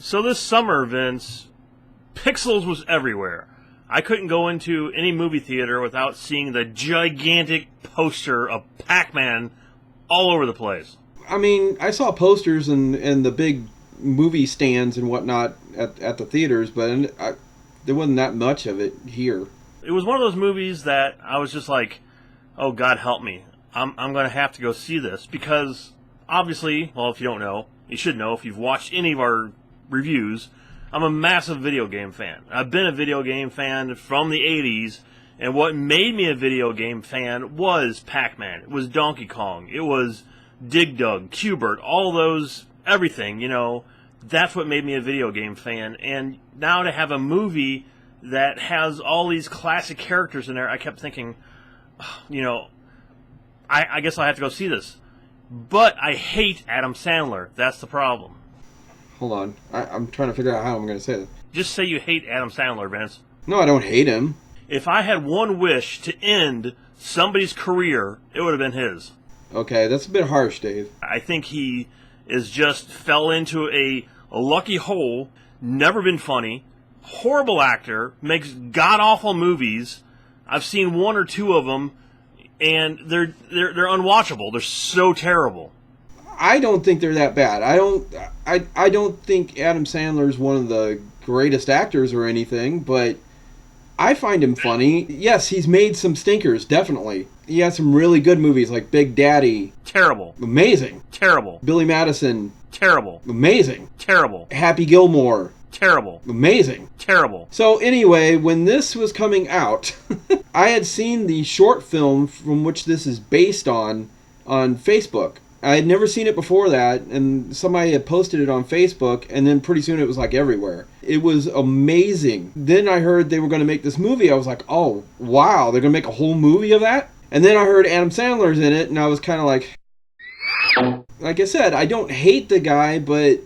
So this summer, Vince, Pixels was everywhere. I couldn't go into any movie theater without seeing the gigantic poster of Pac-Man all over the place. I mean, I saw posters and the big movie stands and whatnot at the theaters, but there wasn't that much of it here. It was one of those movies that I was just like, oh, God help me. I'm going to have to go see this because, obviously, well, if you don't know, you should know if you've watched any of our reviews, I'm a massive video game fan. I've been a video game fan from the 80s, and what made me a video game fan was Pac-Man. It was Donkey Kong. It was Dig Dug, Q-BERT, all those, everything, that's what made me a video game fan. And now to have a movie that has all these classic characters in there, I kept thinking, I guess I have to go see this. But I hate Adam Sandler. That's the problem. Hold on. I'm trying to figure out how I'm going to say this. Just say you hate Adam Sandler, Vince. No, I don't hate him. If I had one wish to end somebody's career, it would have been his. Okay, that's a bit harsh, Dave. I think he is just fell into a lucky hole, never been funny, horrible actor, makes god-awful movies. I've seen one or two of them, and they're unwatchable. They're so terrible. I don't think they're that bad. I don't think Adam Sandler is one of the greatest actors or anything, but I find him funny. Yes, he's made some stinkers, definitely. He has some really good movies like Big Daddy. Terrible. Amazing. Terrible. Billy Madison. Terrible. Amazing. Terrible. Happy Gilmore. Terrible. Amazing. Terrible. So anyway, when this was coming out, I had seen the short film from which this is based on Facebook. I had never seen it before that, and somebody had posted it on Facebook, and then pretty soon it was like everywhere. It was amazing. Then I heard they were going to make this movie. I was like, oh, wow, they're going to make a whole movie of that? And then I heard Adam Sandler's in it, and I was kind of like I said, I don't hate the guy, but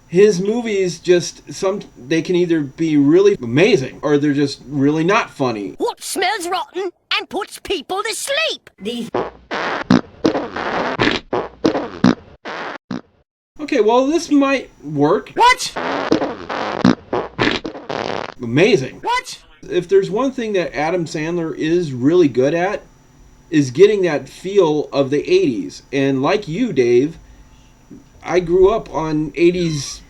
his movies they can either be really amazing, or they're just really not funny. What smells rotten and puts people to sleep? Okay, well, this might work. What? Amazing. What? If there's one thing that Adam Sandler is really good at, is getting that feel of the 80s. And like you, Dave, I grew up on 80s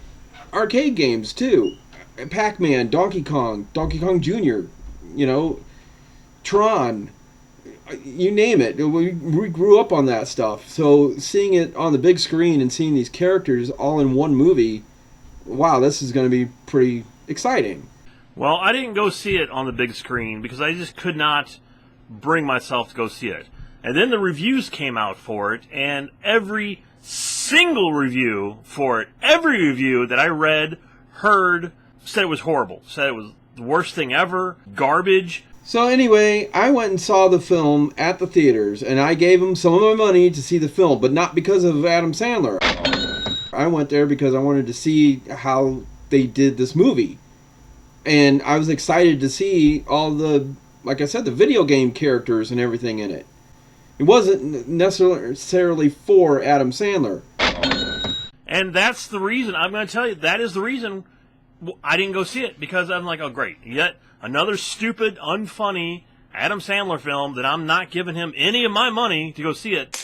arcade games, too. Pac-Man, Donkey Kong Jr., Tron, you name it. We grew up on that stuff. So seeing it on the big screen and seeing these characters all in one movie, wow, this is going to be pretty exciting. Well, I didn't go see it on the big screen because I just could not bring myself to go see it. And then the reviews came out for it, and every single review for it, every review that I read, heard, said it was horrible. Said it was the worst thing ever, garbage. So anyway, I went and saw the film at the theaters, and I gave them some of my money to see the film, but not because of Adam Sandler. I went there because I wanted to see how they did this movie. And I was excited to see all the, like I said, the video game characters and everything in it. It wasn't necessarily for Adam Sandler. And that's the reason, I'm going to tell you, that is the reason I didn't go see it, because I'm like, oh great, yet another stupid, unfunny Adam Sandler film that I'm not giving him any of my money to go see it.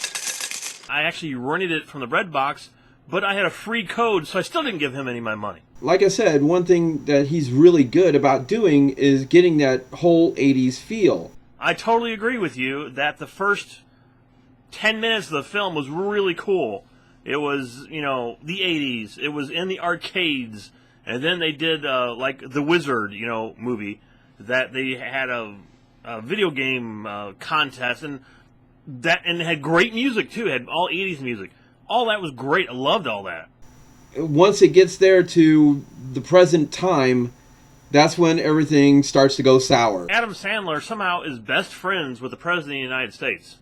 I actually rented it from the Redbox, but I had a free code, so I still didn't give him any of my money. Like I said, one thing that he's really good about doing is getting that whole 80s feel. I totally agree with you that the first 10 minutes of the film was really cool. It was, the 80s. It was in the arcades. And then they did, like, The Wizard, movie, that they had a video game contest, and it had great music, too. It had all 80s music. All that was great. I loved all that. Once it gets there to the present time, that's when everything starts to go sour. Adam Sandler somehow is best friends with the President of the United States.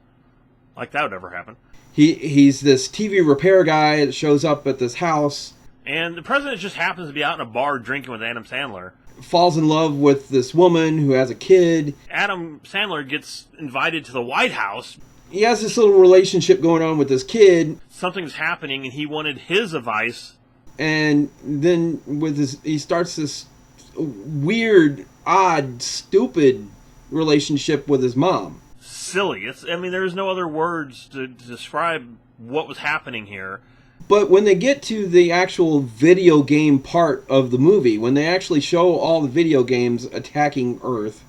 Like that would ever happen. He's this TV repair guy that shows up at this house. And the President just happens to be out in a bar drinking with Adam Sandler. Falls in love with this woman who has a kid. Adam Sandler gets invited to the White House. He has this little relationship going on with this kid. Something's happening and he wanted his advice. and then he starts this weird, odd, stupid relationship with his mom. Silly. There's no other words to describe what was happening here. But when they get to the actual video game part of the movie, when they actually show all the video games attacking Earth,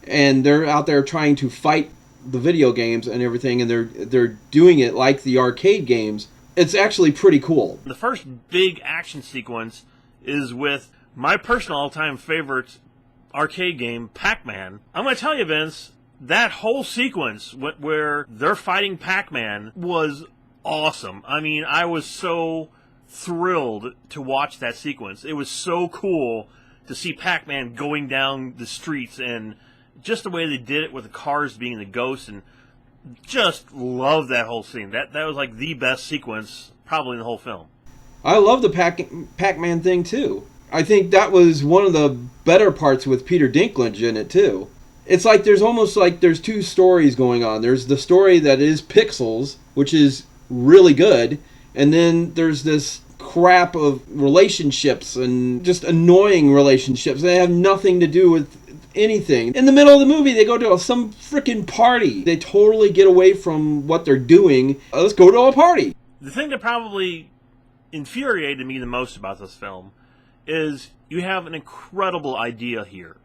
and they're out there trying to fight the video games and everything, and they're doing it like the arcade games, it's actually pretty cool. The first big action sequence is with my personal all-time favorite arcade game, Pac-Man. I'm going to tell you, Vince, that whole sequence where they're fighting Pac-Man was awesome. I was so thrilled to watch that sequence. It was so cool to see Pac-Man going down the streets, and just the way they did it with the cars being the ghosts, and just love that whole scene. That was like the best sequence probably in the whole film. I love the Pac-Man thing too. I think that was one of the better parts with Peter Dinklage in it too. It's like there's two stories going on. There's the story that is Pixels, which is really good, and then there's this crap of relationships and just annoying relationships. They have nothing to do with anything. In the middle of the movie, they go to some freaking party. They totally get away from what they're doing. Let's go to a party. The thing that probably infuriated me the most about this film is you have an incredible idea here.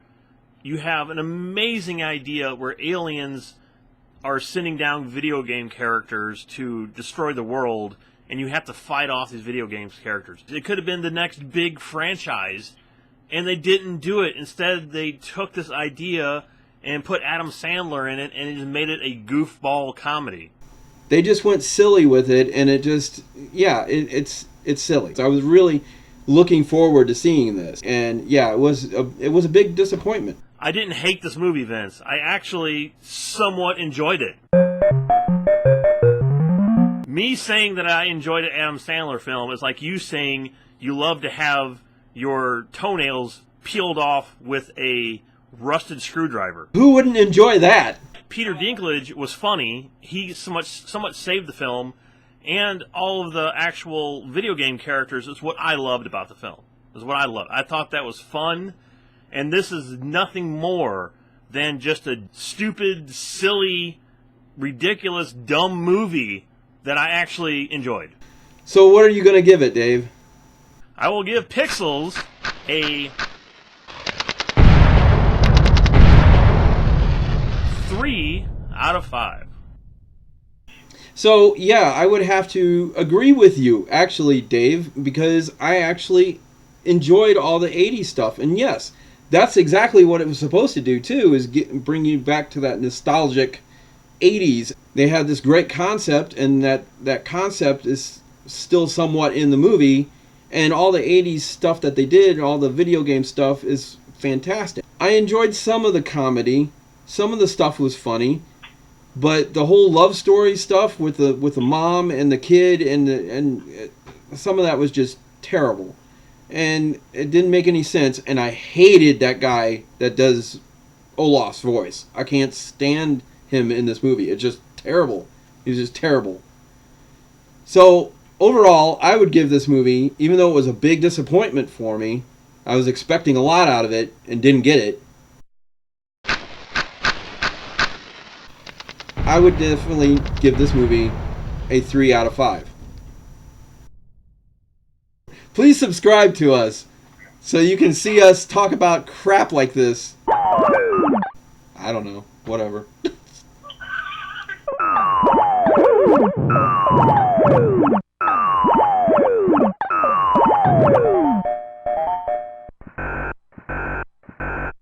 You have an amazing idea where aliens are sending down video game characters to destroy the world, and you have to fight off these video games characters. It could have been the next big franchise, and they didn't do it. Instead, they took this idea and put Adam Sandler in it, and it just made it a goofball comedy. They just went silly with it, and it just, it's silly. So I was really looking forward to seeing this, and it was a big disappointment. I didn't hate this movie, Vince. I actually somewhat enjoyed it. Me saying that I enjoyed an Adam Sandler film is like you saying you love to have your toenails peeled off with a rusted screwdriver. Who wouldn't enjoy that? Peter Dinklage was funny. He somewhat saved the film, and all of the actual video game characters is what I loved about the film. Is what I loved. I thought that was fun, and this is nothing more than just a stupid, silly, ridiculous, dumb movie that I actually enjoyed. So what are you going to give it, Dave? I will give Pixels a 3 out of 5. So, I would have to agree with you, actually, Dave, because I actually enjoyed all the 80s stuff. And yes, that's exactly what it was supposed to do, too, is bring you back to that nostalgic 80s. They had this great concept, and that concept is still somewhat in the movie. And all the 80s stuff that they did, all the video game stuff, is fantastic. I enjoyed some of the comedy. Some of the stuff was funny. But the whole love story stuff with the mom and the kid and some of that was just terrible. And it didn't make any sense. And I hated that guy that does Olaf's voice. I can't stand him in this movie. It's just terrible. He's just terrible. So overall, I would give this movie, even though it was a big disappointment for me, I was expecting a lot out of it and didn't get it, I would definitely give this movie a 3 out of 5. Please subscribe to us so you can see us talk about crap like this. I don't know. Whatever.